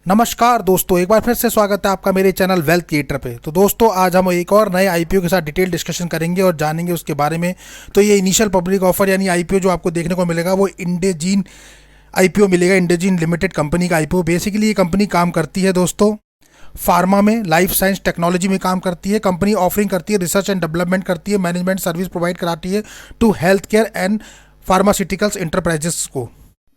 नमस्कार दोस्तों, एक बार फिर से स्वागत है आपका मेरे चैनल वेल्थ क्रिएटर पे। तो दोस्तों, आज हम एक और नए आईपीओ के साथ डिटेल डिस्कशन करेंगे और जानेंगे उसके बारे में। तो ये इनिशियल पब्लिक ऑफर यानी आईपीओ जो आपको देखने को मिलेगा वो इंडेजीन आईपीओ मिलेगा। इंडेजीन लिमिटेड कंपनी का आईपीओ। बेसिकली ये कंपनी काम करती है दोस्तों फार्मा में, लाइफ साइंस टेक्नोलॉजी में काम करती है। कंपनी ऑफरिंग करती है, रिसर्च एंड डेवलपमेंट करती है, मैनेजमेंट सर्विस प्रोवाइड कराती है to health care and pharmaceuticals enterprises को।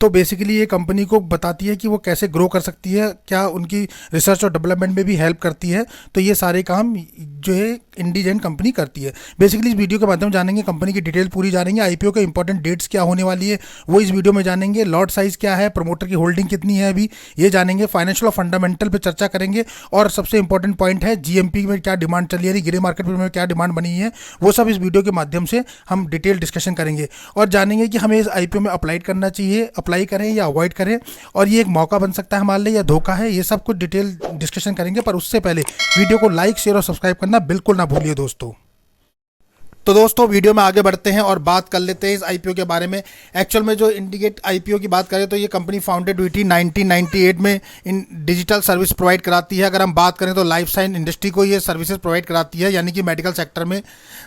तो बेसिकली ये कंपनी को बताती है कि वो कैसे ग्रो कर सकती है, क्या उनकी रिसर्च और डेवलपमेंट में भी हेल्प करती है। तो ये सारे काम जो है इंडिजेन कंपनी करती है। बेसिकली इस वीडियो के माध्यम जानेंगे, कंपनी की डिटेल पूरी जानेंगे, आईपीओ के इंपॉर्टेंट डेट्स क्या होने वाली है वो इस वीडियो में जानेंगे, लॉट साइज क्या है, प्रमोटर की होल्डिंग कितनी है अभी ये जानेंगे, फाइनेंशियल और फंडामेंटल पे चर्चा करेंगे, और सबसे इंपॉर्टेंट पॉइंट है जीएमपी में क्या डिमांड चली है, ग्रे मार्केट में क्या डिमांड बनी है, वो सब इस वीडियो के माध्यम से हम डिटेल डिस्कशन करेंगे और जानेंगे कि हमें इस आईपीओ में अप्लाई करना चाहिए, अप्लाई करें या अवॉइड करें, और ये एक मौका बन सकता है हमारे लिए या धोखा है, ये सब कुछ डिटेल डिस्कशन करेंगे। पर उससे पहले वीडियो को लाइक, शेयर और सब्सक्राइब करना बिल्कुल ना भूलिए दोस्तों। तो दोस्तों, वीडियो में आगे बढ़ते हैं और बात कर लेते हैं इस आईपीओ के बारे में। एक्चुअल में जो इंडिकेट आईपीओ की बात करें तो ये कंपनी फाउंडेड हुई थी 1998 में। इन डिजिटल सर्विस प्रोवाइड कराती है। अगर हम बात करें तो लाइफ साइंस इंडस्ट्री को ये सर्विसेज प्रोवाइड कराती है, यानी कि मेडिकल सेक्टर में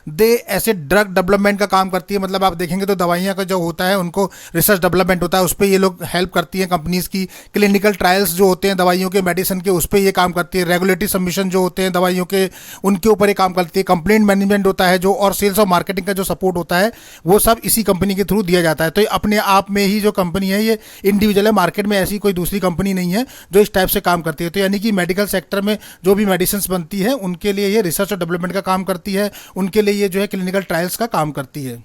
दे ऐसे ड्रग डेवलपमेंट का काम करती है। मतलब आप देखेंगे तो दवाइयाँ का जो होता है उनको रिसर्च डेवलपमेंट होता है, उस पर ये लोग हेल्प करती हैं कंपनीज़ की। क्लिनिकल ट्रायल्स जो होते हैं दवाइयों के, मेडिसिन के, उस पर ये काम करती है। रेगुलेटरी सबमिशन जो होते हैं दवाइयों के, उनके ऊपर ये काम करती है। कंप्लेंट मैनेजमेंट होता है जो, और सेल्स और मार्केटिंग का जो सपोर्ट होता है वो सब इसी कंपनी के थ्रू दिया जाता है। तो ये अपने आप में ही जो कंपनी है ये इंडिविजुअल है, मार्केट में ऐसी कोई दूसरी कंपनी नहीं है जो इस टाइप से काम करती है। तो यानी कि मेडिकल सेक्टर में जो भी मेडिसिन बनती है उनके लिए ये रिसर्च और डेवलपमेंट का काम करती है, उनके लिए ये जो है क्लिनिकल ट्रायल्स का काम करती है।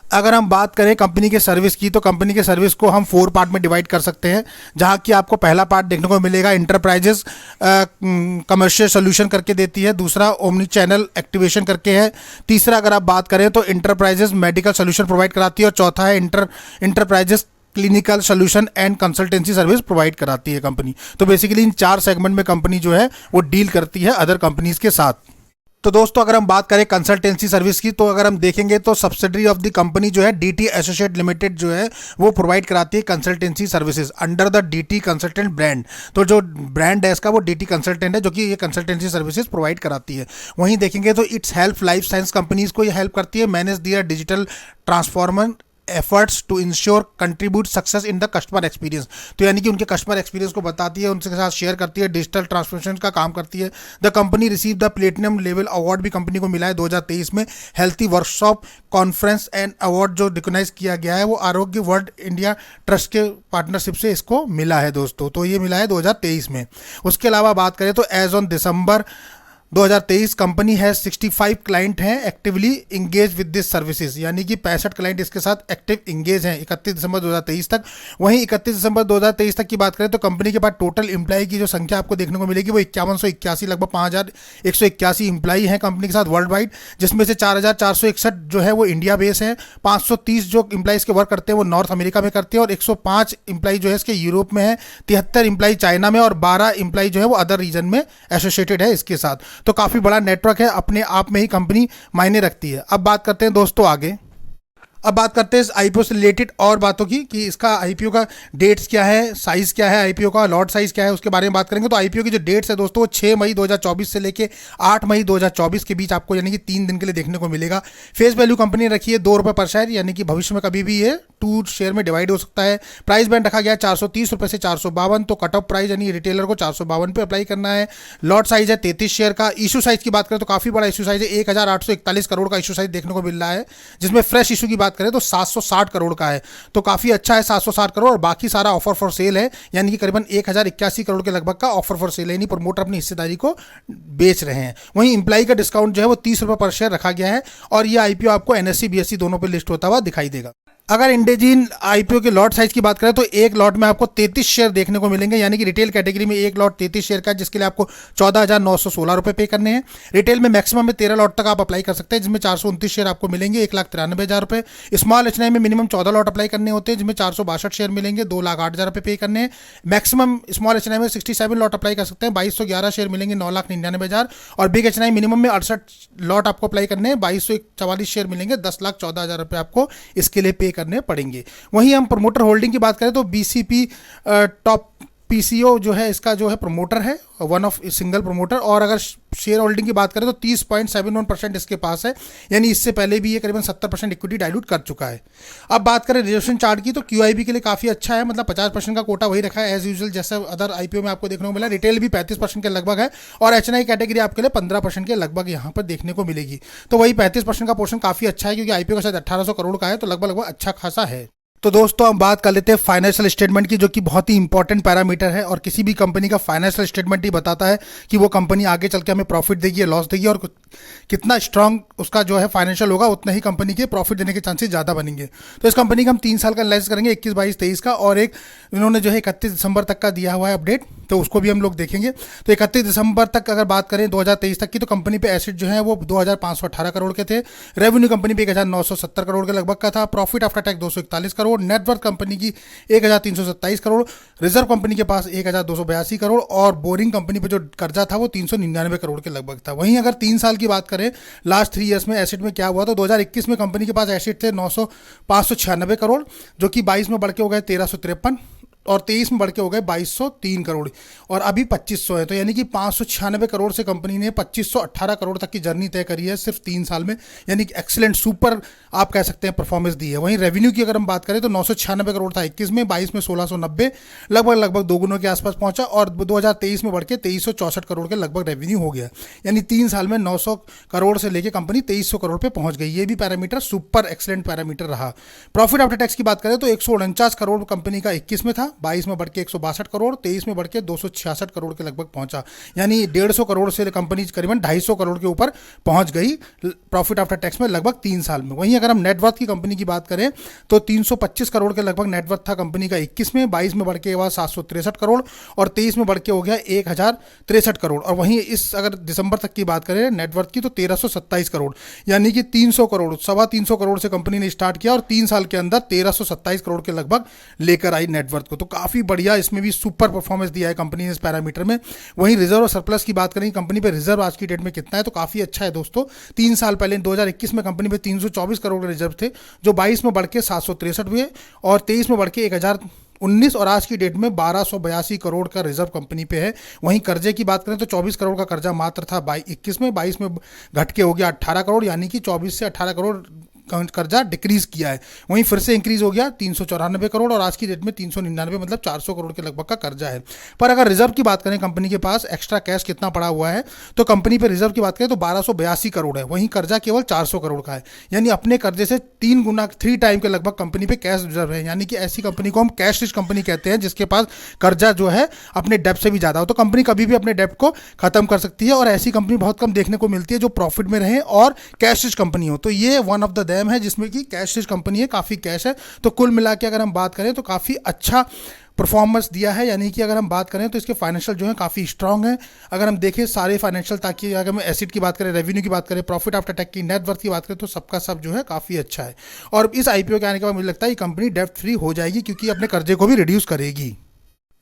अगर हम बात करें कंपनी के सर्विस की, तो कंपनी के सर्विस को हम 4 पार्ट में डिवाइड कर सकते हैं, जहां कि आपको पहला पार्ट देखने को मिलेगा इंटरप्राइजेस कमर्शियल सोल्यूशन करके देती है, दूसरा ओमनी चैनल एक्टिवेशन करके है, तीसरा अगर आप बात करें तो इंटरप्राइजेस मेडिकल सोल्यूशन प्रोवाइड कराती है, और चौथा है enterprises clinical solution and consultancy service provide कराती है कंपनी। तो बेसिकली इन 4 सेगमेंट में कंपनी जो है वो डील करती है अदर कंपनीज के साथ। तो दोस्तों, अगर हम बात करें कंसल्टेंसी सर्विस की, तो अगर हम देखेंगे तो सब्सिडरी ऑफ द कंपनी जो है डीटी एसोसिएट लिमिटेड जो है वो प्रोवाइड कराती है consultancy services under the DT consultant brand. तो जो ब्रांड है इसका वो डीटी कंसल्टेंट है, जो कि ये कंसल्टेंसी सर्विसेज प्रोवाइड कराती है। वहीं देखेंगे तो it's help life science companies को ये हेल्प करती है manage their digital transformer efforts to ensure contribute success in the customer experience. तो यानी कि उनके कस्टमर एक्सपीरियंस को बताती है, उनके साथ शेयर करती है, डिजिटल ट्रांसफॉर्मेशन का काम करती है। The company receive the platinum level award भी कंपनी को मिला है 2023 में। Healthy workshop conference and award जो रिकॉग्नाइज किया गया है वो आरोग्य वर्ल्ड इंडिया ट्रस्ट के पार्टनरशिप से इसको मिला है दोस्तों। तो ये मिला है 2023 में। उसके अलावा बात करें तो एज ऑन दिसंबर 2023 कंपनी है 65 क्लाइंट हैं actively engage with this services, यानी कि 65 क्लाइंट इसके साथ एक्टिव इंगेज हैं 31 दिसंबर 2023 तक। वहीं 31 दिसंबर 2023 तक की बात करें तो कंपनी के पास टोटल एम्प्लॉई की जो संख्या आपको देखने को मिलेगी वो 5181, लगभग 5181 एम्प्लॉई हैं कंपनी के साथ वर्ल्ड वाइड, जिसमें से 4461 जो है वो इंडिया बेस है, 530 जो एम्प्लॉइज़ के वर्क करते हैं वो नॉर्थ अमेरिका में करते हैं, और 105 एम्प्लॉई जो है इसके यूरोप में है, 73 एम्प्लॉई चाइना में, और 12 एम्प्लॉई जो है वो अदर रीजन में एसोसिएटेड है इसके साथ। तो काफ़ी बड़ा नेटवर्क है, अपने आप में ही कंपनी मायने रखती है। अब बात करते हैं दोस्तों आगे। अब बात करते हैं इस आईपीओ से रिलेटेड और बातों की कि इसका आईपीओ का डेट्स क्या है, साइज़ क्या है, आईपीओ का लॉट साइज़ क्या है, उसके बारे में बात करेंगे। तो आईपीओ की जो डेट्स है दोस्तों वो 6 मई 2024 से लेके 8 मई 2024 के बीच आपको यानी कि 3 दिन के लिए देखने को मिलेगा। फेस वैल्यू कंपनी ने रखी है ₹2 पर शेयर, यानी कि भविष्य में कभी भी ये 2 शेयर में डिवाइड हो सकता है। प्राइस बैंड रखा गया 430 रुपये से 452, तो कट ऑफ प्राइस यानी रिटेलर को 452 पे अप्लाई करना है। लॉट साइज है 33 शेयर का। इशू साइज की बात करें तो काफ़ी बड़ा इशू साइज है, 1841 करोड़ का इशू साइज देखने को मिल रहा है, जिसमें फ्रेश इशू की बात करें तो 760 करोड़ का है। तो काफ़ी अच्छा है 760 करोड़, और बाकी सारा ऑफर फॉर सेल है, यानी कि करीबन 1081 करोड़ के लगभग का ऑफर फॉर सेल है, यानी प्रमोटर अपनी हिस्सेदारी को बेच रहे हैं। वहीं एम्प्लॉई का डिस्काउंट जो है वो ₹30 पर शेयर रखा गया है, और ये आईपीओ आपको एनएससी बीएससी दोनों पर लिस्ट होता हुआ दिखाई देगा। अगर इंडेजीन आईपीओ के लॉट साइज की बात करें तो एक लॉट में आपको 33 शेयर देखने को मिलेंगे, यानी कि रिटेल कैटेगरी में एक लॉट 33 शेयर का, जिसके लिए आपको 14,916 रुपये पे करने हैं। रिटेल में मैक्सिमम में 13 लॉट तक आप अप्लाई कर सकते हैं, जिसमें 429 शेयर आपको मिलेंगे, 1,93,000 रुपये। स्मॉल एचएनआई में मिनिमम 14 लॉट अप्लाई करने होते हैं, जिसमें 462 शेयर मिलेंगे, 2,08,000 रुपये पे करने हैं। मैक्सिमम स्मॉल एचएनआई में 67 लॉट अप्लाई कर सकते हैं, 2,211 शेयर मिलेंगे, 9,99,000। और बिग एचएनआई मिनिमम में 68 लॉट आपको अप्लाई करने हैं, 2,244 शेयर मिलेंगे, 10,14,000 रुपये आपको इसके लिए पे करने पड़ेंगे। वहीं हम प्रमोटर होल्डिंग की बात करें तो बीसीपी टॉप पीसीओ जो है इसका जो है प्रमोटर है, वन ऑफ सिंगल प्रमोटर, और अगर शेयर होल्डिंग की बात करें तो 30.71% इसके पास है, यानी इससे पहले भी ये करीबन 70% इक्विटी डाइल्यूट कर चुका है। अब बात करें रिजर्वेशन चार्ट की तो क्यूआईबी के लिए काफ़ी अच्छा है, मतलब 50% का कोटा वही रखा है एज यूजुअल, जैसे अदर आईपीओ में आपको देखने को मिला। रिटेल भी 35% के लगभग है, और एचएनआई कैटेगरी आपके लिए 15% के लगभग यहाँ पर देखने को मिलेगी। तो वही 35% का पोर्शन काफ़ी अच्छा है, क्योंकि आईपीओ का शायद 1800 करोड़ का है, तो लगभग लगभग अच्छा खासा है। तो दोस्तों हम बात कर लेते हैं फाइनेंशियल स्टेटमेंट की, जो कि बहुत ही इंपॉर्टेंट पैरामीटर है, और किसी भी कंपनी का फाइनेंशियल स्टेटमेंट ही बताता है कि वो कंपनी आगे चल के हमें प्रॉफिट देगी या लॉस देगी, और कितना स्ट्रांग उसका जो है फाइनेंशियल होगा, उतना ही कंपनी के प्रॉफिट देने के चांसेस ज़्यादा बनेंगे। तो इस कंपनी का हम 3 साल का एनालिसिस करेंगे, 21, 22, 23 का, और एक इन्होंने जो है 31 दिसंबर तक का दिया हुआ है अपडेट, तो उसको भी हम लोग देखेंगे। तो 31 दिसंबर तक अगर बात करें 2023 तक की, तो कंपनी पे एसेट जो है वो 2518 करोड़ के थे, रेवेन्यू कंपनी पे 1970 करोड़ के लगभग का था, profit after tax 241 crore, net worth company की 1327 करोड़, रिजर्व कंपनी के पास 1282 करोड़, और बोरिंग कंपनी पे जो कर्जा था वो 399 करोड़ के लगभग था। वहीं अगर 3 साल की बात करें लास्ट 3 ईयर्स में एसेट में क्या हुआ, तो 2021 में कंपनी के पास एसेट थे 596 करोड़, जो कि 22 में बढ़ के हो गए 1353, और 23 में बढ़ के हो गए 2203 करोड़, और अभी 2500 है। तो यानी कि 596 करोड़ से कंपनी ने 2518 करोड़ तक की जर्नी तय करी है सिर्फ 3 साल में, यानी कि एक्सीलेंट सुपर आप कह सकते हैं परफॉर्मेंस दी है। वहीं रेवेन्यू की अगर हम बात करें तो 996 करोड़ था 21 में, 22 में 1690, लगभग 2 गुनों के आसपास पहुंचा, और 2023 में बढ़ के 2364 करोड़ के लगभग रेवेन्यू हो गया, यानी 3 साल में 900 करोड़ से लेकर कंपनी 2300 करोड़ पे पहुंच गई। ये भी पैरामीटर सुपर एक्सीलेंट पैरामीटर रहा। प्रॉफिट आफ्टर टैक्स की बात करें तो 149 करोड़ कंपनी का 21 में था, 22 में बढ़ के 162 करोड़, 23 में बढ़ के 266 करोड़ के लगभग पहुंचा, यानी 150 करोड़ से कंपनी करीबन 250 करोड़ के ऊपर पहुंच गई प्रॉफिट आफ्टर टैक्स में लगभग 3 साल में। वहीं अगर हम नेटवर्थ की कंपनी की बात करें तो 325 करोड़ के लगभग नेटवर्थ था कंपनी का 21 में, 22 में बढ़ के हुआ 763 करोड़, और 23 में बढ़ के हो गया 1063 करोड़, और वहीं इस अगर दिसंबर तक की बात करें नेटवर्थ की तो 1327 करोड़, यानी कि 300 करोड़ 325 करोड़ से कंपनी ने स्टार्ट किया, और 3 साल के अंदर 1327 करोड़ के लगभग लेकर आई नेटवर्थ को। तो काफ़ी बढ़िया इसमें भी सुपर परफॉर्मेंस दिया है कंपनी ने इस पैरामीटर में। वहीं रिजर्व और सरप्लस की बात करें कंपनी पे रिजर्व आज की डेट में कितना है, तो काफ़ी अच्छा है दोस्तों। 3 साल पहले 2021 में कंपनी पे 324 करोड़ रिजर्व थे, जो 22 में बढ़ के 763 हुए, और 23 में बढ़ के 1019, और आज की डेट में 1282 करोड़ का रिजर्व कंपनी पे है। वहीं कर्जे की बात करें तो 24 करोड़ का कर्जा मात्र था 21 में, 22 में घट के हो गया 18 करोड़, यानी कि 24 से 18 करोड़ कर्जा डिक्रीज किया है। वहीं फिर से इंक्रीज हो गया 394 करोड़, और आज की डेट में 399, मतलब 400 करोड़ के लगभग का कर्जा है। पर अगर रिजर्व की बात करें कंपनी के पास एक्स्ट्रा कैश कितना पड़ा हुआ है, तो कंपनी पे रिजर्व की बात करें तो 1282 करोड़ है, वहीं कर्जा केवल 400 करोड़ का है, यानी अपने कर्जे से 3 गुना 3 टाइम के लगभग कंपनी पे कैश रिजर्व है। यानी कि ऐसी कंपनी को हम कैश रिच कंपनी कहते हैं, जिसके पास कर्जा जो है अपने डेब्ट से भी ज़्यादा हो। तो कंपनी कभी भी अपने डेब्ट को खत्म कर सकती है, और ऐसी कंपनी बहुत कम देखने को मिलती है जो प्रॉफिट में रहे और कैश रिच कंपनी हो। तो ये वन ऑफ द देम है जिसमें कि कैश रिच कंपनी है, काफ़ी कैश है। तो कुल मिला के अगर हम बात करें तो काफ़ी अच्छा परफॉर्मेंस दिया है, यानी कि अगर हम बात करें तो इसके फाइनेंशियल जो है काफ़ी स्ट्रांग है। अगर हम देखें सारे फाइनेंशियल, ताकि अगर हम एसेट की बात करें, रेवेन्यू की बात करें, प्रॉफिट आफ्टर टैक्स की, नेटवर्थ की बात करें, तो सबका सब जो है काफ़ी अच्छा है। और इस आईपीओ के आने के बाद मुझे लगता है कि कंपनी डेब्ट फ्री हो जाएगी, क्योंकि अपने कर्जे को भी रिड्यूस करेगी।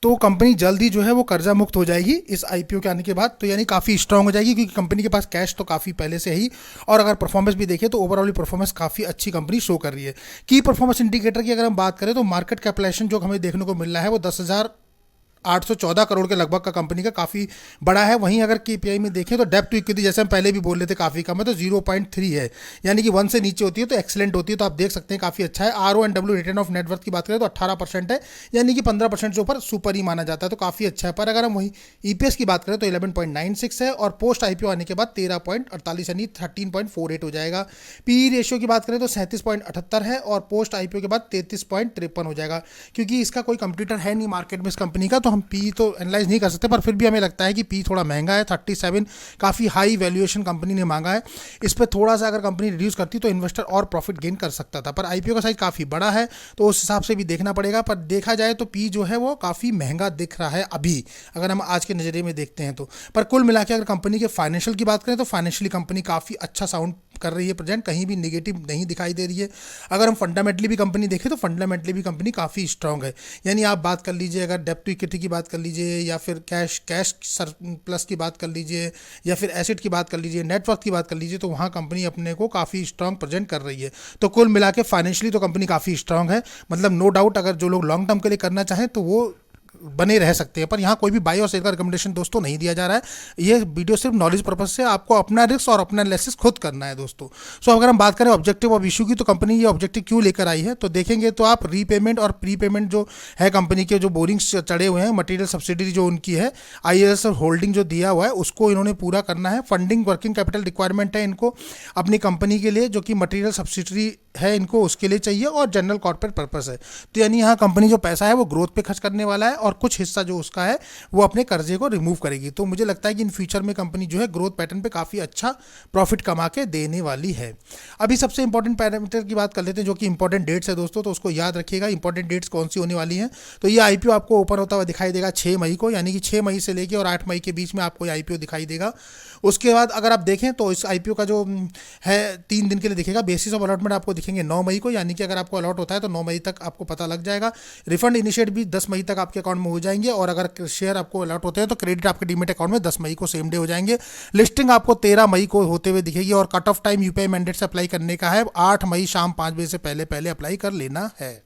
तो कंपनी जल्दी जो है वो कर्जा मुक्त हो जाएगी इस आईपीओ के आने के बाद, तो यानी काफ़ी स्ट्रांग हो जाएगी, क्योंकि कंपनी के पास कैश तो काफ़ी पहले से ही, और अगर परफॉर्मेंस भी देखें तो ओवरऑल परफॉर्मेंस काफ़ी अच्छी कंपनी शो कर रही है। की परफॉर्मेंस इंडिकेटर की अगर हम बात करें तो मार्केट कैपिटलाइजेशन जो हमें देखने को मिल रहा है वो 10,814 करोड़ के लगभग का कंपनी का काफ़ी बड़ा है। वहीं अगर केपीआई में देखें तो डेब्ट टू इक्विटी, जैसे हम पहले भी बोल रहे थे, काफ़ी कम है, तो 0.3 है, यानी कि 1 से नीचे होती है तो एक्सीलेंट होती है। तो आप देख सकते हैं काफ़ी अच्छा है। RONW रिटर्न ऑफ नेटवर्थ की बात करें तो 18% है, यानी कि 15% से ऊपर सुपर ही माना जाता है, तो काफ़ी अच्छा है। पर अगर हम वही EPS की बात करें तो 11.96 है, और पोस्ट IPO आने के बाद 13.48 यानी 13.48 हो जाएगा। PE रेशियो की बात करें तो 37.78 है, और पोस्ट IPO के बाद 33.53 हो जाएगा। क्योंकि इसका कोई कंपटीटर है नहीं मार्केट में इस कंपनी का, तो हम पी तो एनालाइज नहीं कर सकते, पर फिर भी हमें लगता है कि पी थोड़ा महंगा है। 37 काफ़ी हाई वैल्यूएशन कंपनी ने मांगा है। इस पर थोड़ा सा अगर कंपनी रिड्यूस करती तो इन्वेस्टर और प्रॉफिट गेन कर सकता था, पर आईपीओ का साइज काफ़ी बड़ा है, तो उस हिसाब से भी देखना पड़ेगा। पर देखा जाए तो पी जो है वो काफ़ी महंगा दिख रहा है अभी, अगर हम आज के नज़रिए में देखते हैं तो। पर कुल मिला के अगर कंपनी के फाइनेंशियल की बात करें तो फाइनेंशियली कंपनी काफ़ी अच्छा साउंड कर रही है, प्रेजेंट कहीं भी नेगेटिव नहीं दिखाई दे रही है। अगर हम फंडामेंटली भी कंपनी देखें तो फंडामेंटली भी कंपनी काफ़ी स्ट्रांग है। यानी आप बात कर लीजिए, अगर डेब्ट टू इक्विटी की बात कर लीजिए, या फिर कैश सरप्लस की बात कर लीजिए, या फिर एसेट की बात कर लीजिए, नेटवर्थ की बात कर लीजिए, तो वहाँ कंपनी अपने को काफ़ी स्ट्रांग प्रेजेंट कर रही है। तो कुल मिला के फाइनेंशियली तो कंपनी काफ़ी स्ट्रांग है, मतलब नो डाउट। अगर जो लोग लॉन्ग टर्म के लिए करना चाहें तो वो बने रह सकते हैं। पर यहाँ कोई भी बाई और सेल का रिकमेंडेशन दोस्तों नहीं दिया जा रहा है। ये वीडियो सिर्फ नॉलेज पर्पज से, आपको अपना रिस्क और अपना एनालिसिस खुद करना है दोस्तों। सो अगर हम बात करें ऑब्जेक्टिव ऑफ इशू की, तो कंपनी ये ऑब्जेक्टिव क्यों लेकर आई है, तो देखेंगे तो आप रीपेमेंट और प्री पेमेंट जो है कंपनी के जो बोरिंग्स चढ़े हुए हैं, मटेरियल सब्सिडी जो उनकी है, ISS और होल्डिंग जो दिया हुआ है उसको इन्होंने पूरा करना है। फंडिंग वर्किंग कैपिटल रिक्वायरमेंट है इनको अपनी कंपनी के लिए, जो कि मटेरियल सब्सिडी है इनको उसके लिए चाहिए, और जनरल कॉर्पोरेट पर्पस है। तो यानी यहाँ कंपनी जो पैसा है वो ग्रोथ पे खर्च करने वाला है, और कुछ हिस्सा जो उसका है वो अपने कर्जे को रिमूव करेगी। तो मुझे लगता है कि इन फ्यूचर में कंपनी जो है ग्रोथ पैटर्न पे काफ़ी अच्छा प्रॉफिट कमा के देने वाली है। अभी सबसे इंपॉर्टेंट पैरामीटर की बात कर लेते हैं, जो कि इंपॉर्टेंट डेट्स है दोस्तों, तो उसको याद रखिएगा। इंपॉर्टेंट डेट्स कौन सी होने वाली हैं, तो ये IPO आपको ओपन होता हुआ दिखाई देगा 6 मई को, यानी कि 6 मई से लेके और 8 मई के बीच में आपको IPO दिखाई देगा। उसके बाद अगर आप देखें तो इस IPO का जो है 3 दिन के लिए दिखेगा। बेसिस ऑफ अलॉटमेंट आपको दिखेंगे 9 मई को, यानी कि अगर आपको अलॉट होता है तो 9 मई तक आपको पता लग जाएगा। रिफंड इनिशिएट भी 10 मई तक आपके अकाउंट में हो जाएंगे, और अगर शेयर आपको अलॉट होते हैं तो क्रेडिट आपके डीमेट अकाउंट में 10 मई को सेम डे हो जाएंगे। लिस्टिंग आपको 13 मई को होते हुए दिखेगी, और cut off time UPI mandate से अप्लाई करने का है 8 मई शाम 5 बजे से पहले पहले अप्लाई कर लेना है।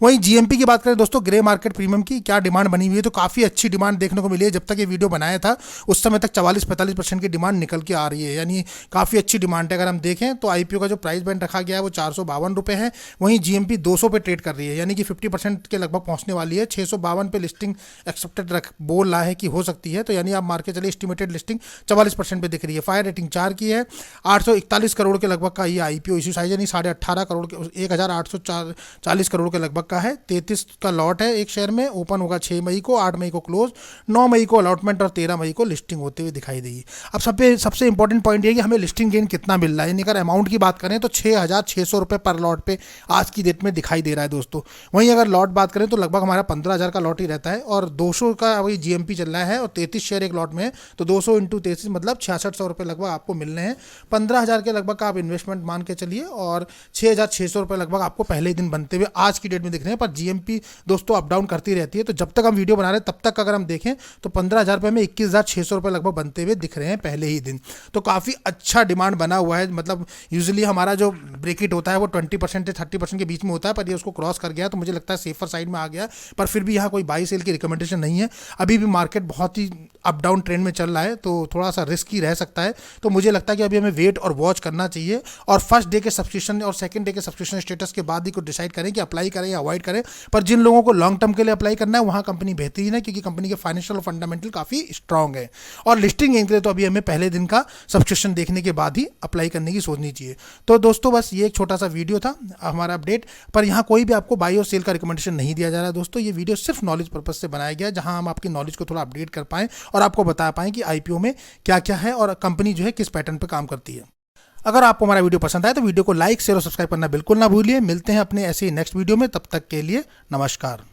वहीं GMP की बात करें दोस्तों, ग्रे मार्केट प्रीमियम की क्या डिमांड बनी हुई है, तो काफ़ी अच्छी डिमांड देखने को मिली है। जब तक ये वीडियो बनाया था उस समय तक 44-45% की डिमांड निकल के आ रही है, यानी काफ़ी अच्छी डिमांड है। अगर हम देखें तो IPO का जो प्राइस बैंड रखा गया है वो 452 रुपये है। वहीं GMP 200 पे ट्रेड कर रही है, यानी कि 50% के लगभग पहुंचने वाली है। 652 पे लिस्टिंग एक्सेप्टेड बोल रहा है कि हो सकती है, तो यानी आप मार्के चलिए एस्टिमेटेड लिस्टिंग 44% पे दिख रही है। फायर रेटिंग 4 की है। 841 करोड़ के लगभग का ये IPO इशू साइज, यानी 18.5 करोड़ के 1840 करोड़ के लगभग का है। 33 का लॉट है एक शेयर में, ओपन होगा 6 मई को, 8 मई को क्लोज, 9 मई को अलॉटमेंट और 13 मई को लिस्टिंग होते हुए दिखाई देगी। अब सबसे इंपॉर्टेंट पॉइंट ये कि हमें लिस्टिंग गेन कितना मिल रहा है, यानी अगर अमाउंट की बात करें तो 6,600 रुपये पर लॉट पे आज की डेट में दिखाई दे रहा है दोस्तों। वहीं अगर लॉट बात करें तो लगभग हमारा 15,000 का लॉट ही रहता है, और 200 का वही GMP चल रहा है, और 33 शेयर एक लॉट में है, तो 200 × 33 मतलब 6600 रुपये लगभग आपको मिलने हैं। 15,000 के लगभग का आप इन्वेस्टमेंट मान के चलिए, और 6,600 रुपये लगभग आपको पहले ही दिन बनते हुए आज की डेट में दिख रहे हैं। पर GMP दोस्तों अप डाउन करती रहती है, तो जब तक हम वीडियो बना रहे हैं तब तक अगर हम देखें तो 15,000 रुपये में 21,600 रुपये लगभग बनते हुए दिख रहे हैं पहले ही दिन। तो काफ़ी अच्छा डिमांड बना हुआ है। मतलब यूजुअली हमारा जो ब्रेकिट होता है वो 20% से 30% के बीच में होता है, पर ये उसको क्रॉस कर गया, तो मुझे लगता है सेफर साइड में आ गया। पर फिर भी यहाँ कोई बाई सेल की रिकमेंडेशन नहीं है। अभी भी मार्केट बहुत ही अप डाउन ट्रेंड में चल रहा है, तो थोड़ा सा रिस्की रह सकता है। तो मुझे लगता है कि अभी हमें वेट और वॉच करना चाहिए, और फर्स्ट डे के सब्सक्रिप्शन और सेकंड डे के सब्सक्रिप्शन स्टेटस के बाद ही कुछ डिसाइड करें कि अप्लाई करें या अवॉइड करें। पर जिन लोगों को लॉन्ग टर्म के लिए अप्लाई करना है वहाँ कंपनी बेहतरीन है, क्योंकि कंपनी के फाइनेंशियल और फंडामेंटल काफ़ी स्ट्रांग है। और लिस्टिंग गेन के लिए तो अभी हमें पहले दिन का सब्सक्रिप्शन देखने के बाद ही अप्लाई करने की सोचनी चाहिए। तो दोस्तों बस ये एक छोटा सा वीडियो था हमारा अपडेट, पर यहाँ कोई भी आपको बाई और सेल का रिकमेंडेशन नहीं दिया जा रहा है दोस्तों। ये वीडियो सिर्फ नॉलेज पर्पज से बनाया गया है, जहाँ हम आपकी नॉलेज को थोड़ा अपडेट कर पाएँ और आपको बता पाएँ कि IPO में क्या क्या है और कंपनी जो है किस पैटर्न पर काम करती है। अगर आपको हमारा वीडियो पसंद आए तो वीडियो को लाइक शेयर और सब्सक्राइब करना बिल्कुल ना भूलिए। मिलते हैं अपने ऐसे ही नेक्स्ट वीडियो में, तब तक के लिए नमस्कार।